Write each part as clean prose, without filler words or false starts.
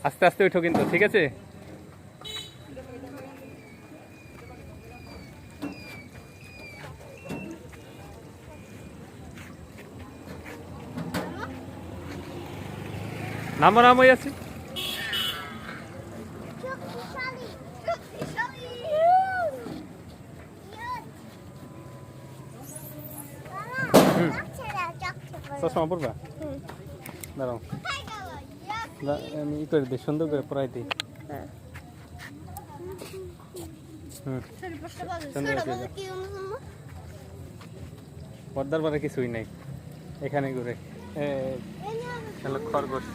আস্তে আস্তে উঠো কিন্তু, ঠিক আছে? নামো নামো আছি। চশমা পড়বা? দাঁড়াও, আমি ই করে দিই, সুন্দর করে পড়াই দিই। সুন্দর করে পর্দার পরে কিছুই নাই এখানে ঘুরে। খরগোশ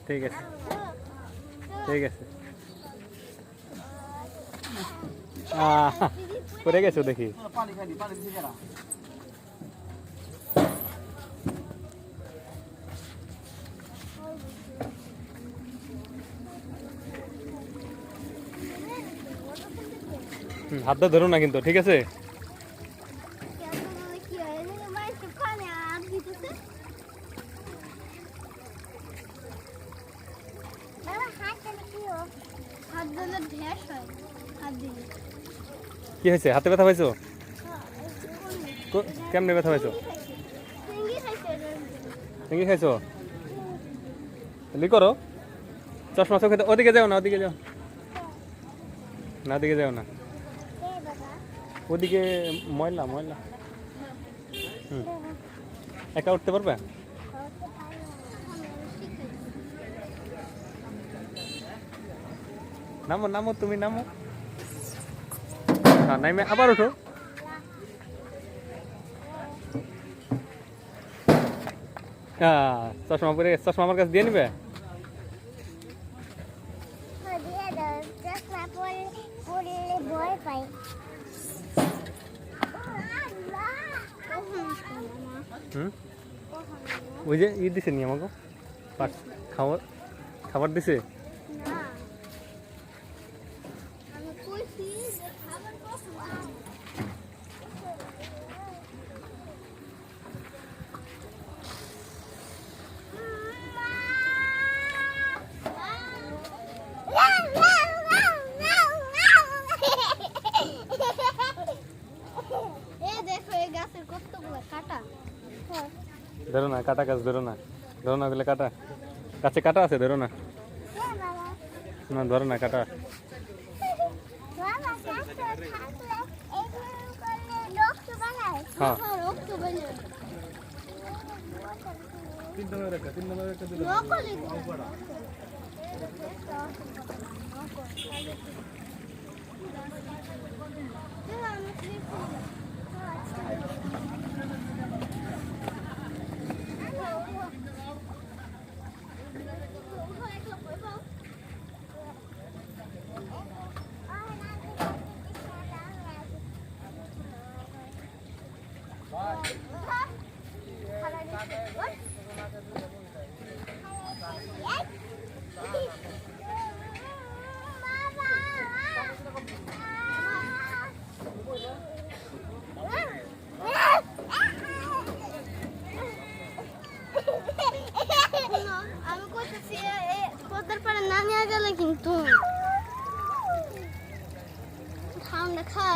ঠিক আছে, ঠিক আছে। পড়ে গেছো দেখি। হাতটা ধরো না কিন্তু, ঠিক আছে? কি হয়েছে? হাতে ব্যথা পাইছো? কেমনে ব্যথা পাইছো? চিংড়ি খাইছো? করো, চশমা চোখে। ওদিকে যাও না, ওদিকে যাও না, ওদিকে যাও না, ওদিকে ময়লা ময়লা। একা উঠতে পারবে? নামো নামো, তুমি নামো। নাইমে আবার উঠো। চশমা পরে, চশমা আমার কাছে দিয়ে নিবে। ওই যে ই দিছে নি আমাকে খাবার, খাবার দিছে। ধরো না, কাটা গাছ ধরো না, ধরো না, ওগুলো কাটা গাছে কাটা আছে, ধরো না। না ধরো না, কাটা। হ্যাঁ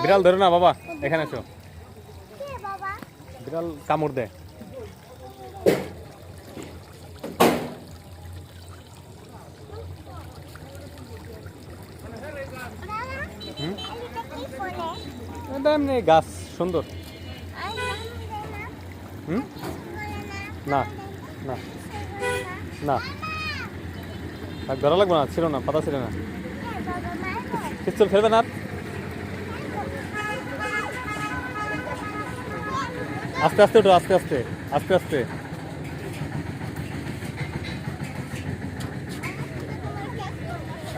বিড়াল ধরো না বাবা, এখানে এসো। বিড়াল কামড় দেয়। এমনি গাছ সুন্দর। না না না, ধরা লাগবে না, ছিল না, পাতা ছিল না। পিস্তল ফেলবে না। আস্তে আস্তে উঠো, আস্তে আস্তে, আস্তে আস্তে।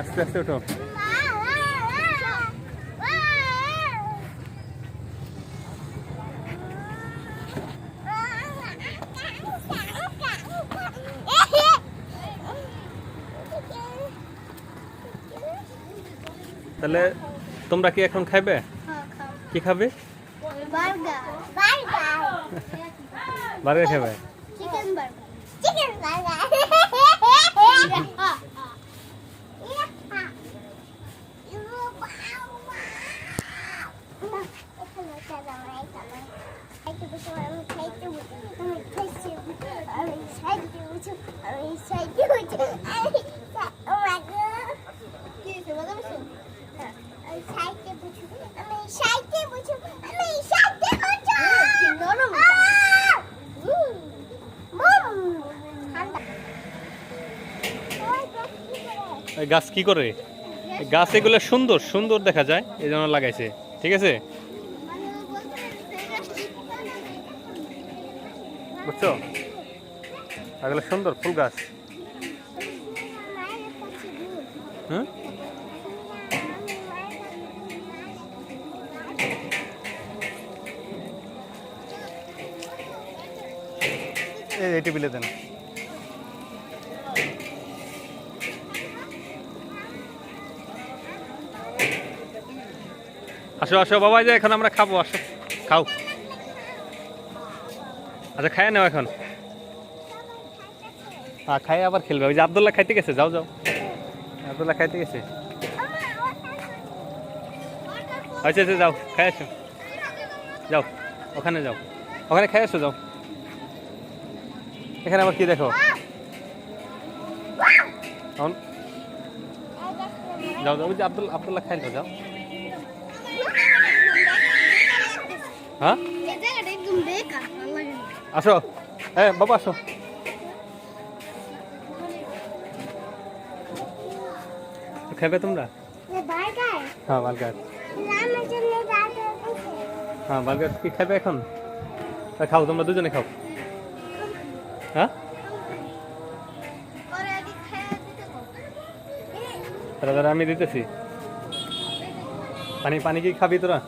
আস্তে আস্তে উঠো। তাহলে তোমরা কি এখন খাইবে? কি খাবে? বার্গার খাবে? এই গাছ কি করে? গাছ এগুলো সুন্দর সুন্দর দেখা যায়, এই জন্য লাগাইছে। ঠিক আছে, বুঝছো? এগুলো সুন্দর ফুল গাছ। হুম, এই টেবিলে দেন। আসো আসো বাবা, যে এখন আমরা খাবো, আসো খাও। আচ্ছা খাইয়া নাও এখন। হ্যাঁ খাই আবার খেলবে। ওই যে আব্দুল্লাহ খাইতে গেছে, যাও যাও, আব্দুল্লাহ খাইতে গেছে। আচ্ছা আচ্ছা যাও খাই আসো, যাও ওখানে যাও, ওখানে খাই আসো, যাও। এখানে আবার কি দেখো? যাও যাও, ওই যে আব্দুল্লাহ খাইলো, যাও। হ্যাঁ আসো, হ্যাঁ বাবা আসো। খাবে তোমরা? হ্যাঁ বার্গার। হ্যাঁ বার্গার কি খাবে এখন? খাও, তোমরা দুজনে খাও। হ্যাঁ দাদা আমি দিতেছি। পানি পানি কি খাবি তোরা?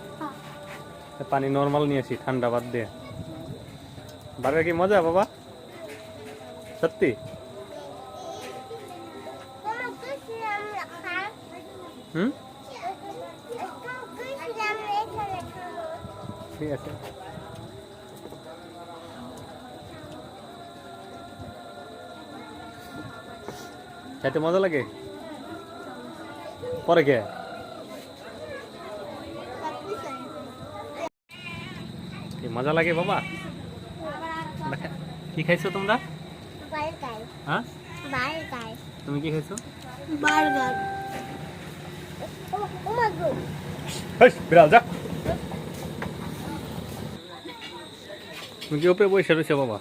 পানি নর্মাল নিয়েছি, ঠান্ডা বাদ দিয়ে। বার্গার কি মজা বাবা? সত্যি? হুম, ঠিক আছে। খেতে মজা লাগে? পরে কে মজা লাগে বাবা? কি খাইছো তোমরা? হ্যাঁ তুমি কি খাইছো? বার্গার। বিড়াল যা। তুমি কি উপরে বসে রয়েছে বাবা?